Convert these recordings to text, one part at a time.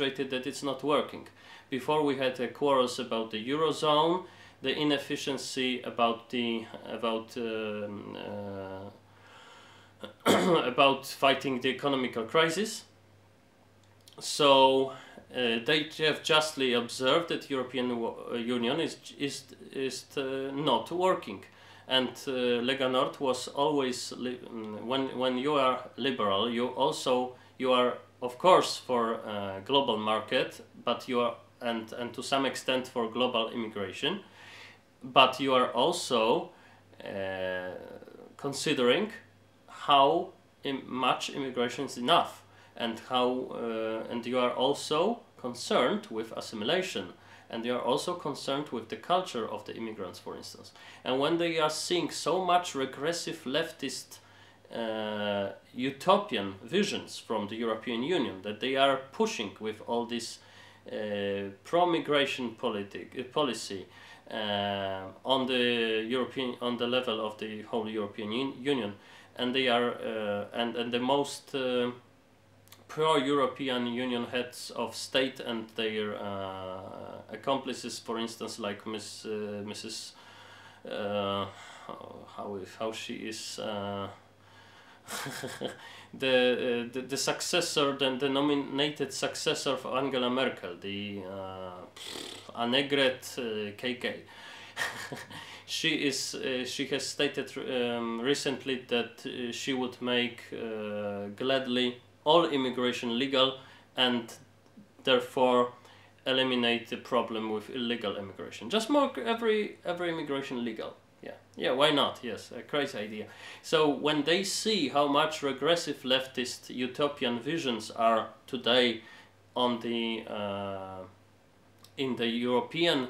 demonstrated that it's not working. Before we had quarrels about the Eurozone, the inefficiency about the about fighting the economical crisis. So they have justly observed that European Union is not working, and Lega Nord was always when you are liberal, you are of course for global market, but you are and to some extent for global immigration, but you are also considering how much immigration is enough, and how and you are also concerned with assimilation, and you are also concerned with the culture of the immigrants, for instance. And when they are seeing so much regressive leftist utopian visions from the European Union that they are pushing with all this pro-migration policy on the level of the whole European Union, and they are and the most pro-European Union heads of state and their accomplices, for instance, like Mrs. How she is the successor, the nominated successor of Angela Merkel, the Annegret KK. She has stated recently that she would make gladly all immigration legal, and therefore eliminate the problem with illegal immigration. Just make every immigration legal. Yeah, why not? Yes, a crazy idea. So when they see how much regressive leftist utopian visions are today on the in the European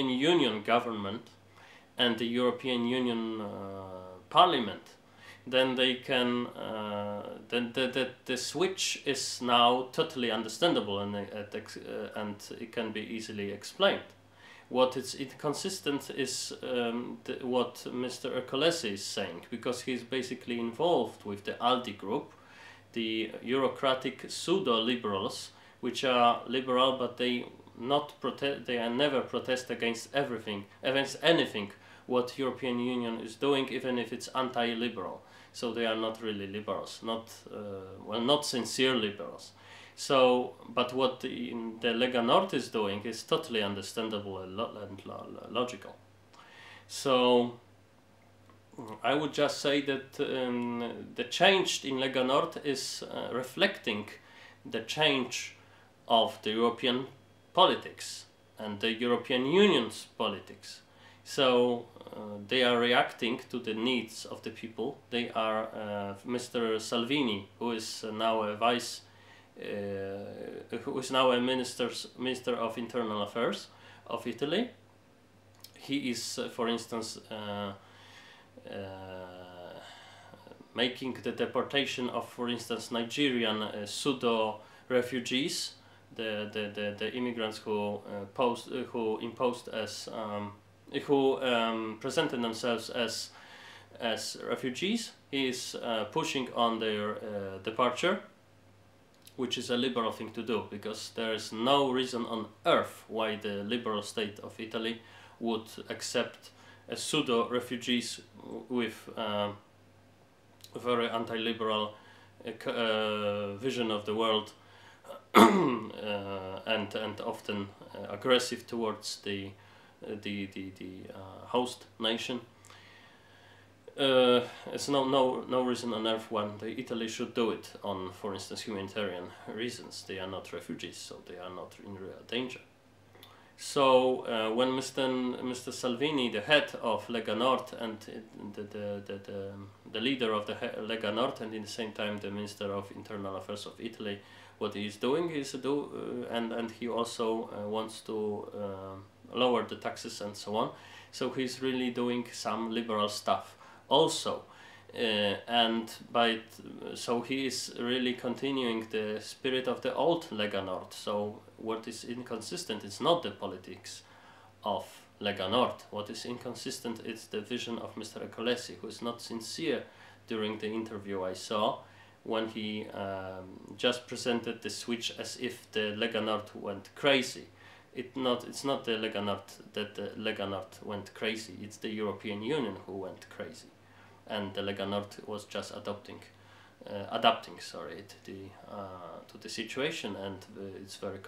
Union government and the European Union Parliament, then they can then the switch is now totally understandable, and it can be easily explained. What is inconsistent is what Mr. Ecolesi is saying, because he's basically involved with the ALDI group, the Eurocratic pseudo-liberals, which are liberal, but they never protest against anything what European Union is doing, even if it's anti-liberal. So they are not really liberals, not sincere liberals. So, but what the Lega Nord is doing is totally understandable and logical. So I would just say that the change in Lega Nord is reflecting the change of the European politics and the European Union's politics. So they are reacting to the needs of the people. They are Mr. Salvini, who is now a Minister of Internal Affairs of Italy. He is, for instance, making the deportation of, for instance, Nigerian pseudo refugees, the immigrants who presented themselves as refugees. He is pushing on their departure, which is a liberal thing to do, because there is no reason on earth why the liberal state of Italy would accept a pseudo refugees with very anti-liberal vision of the world and often aggressive towards the host nation. It's no reason on earth why Italy should do it on, for instance, humanitarian reasons. They are not refugees, so they are not in real danger. So when Mr. Salvini, the head of Lega Nord and the leader of the Lega Nord, and in the same time the Minister of Internal Affairs of Italy, what he is doing is and he also wants to lower the taxes and so on. So he's really doing some liberal stuff also, so he is really continuing the spirit of the old Lega Nord. So what is inconsistent is not the politics of Lega Nord. What is inconsistent is the vision of Mr. Ecolesi, who is not sincere during the interview I saw when he just presented the switch as if the Lega Nord went crazy. It's not the Lega Nord that the Lega Nord went crazy. It's the European Union who went crazy, and the Lega Nord was just adapting, to the situation, and it's very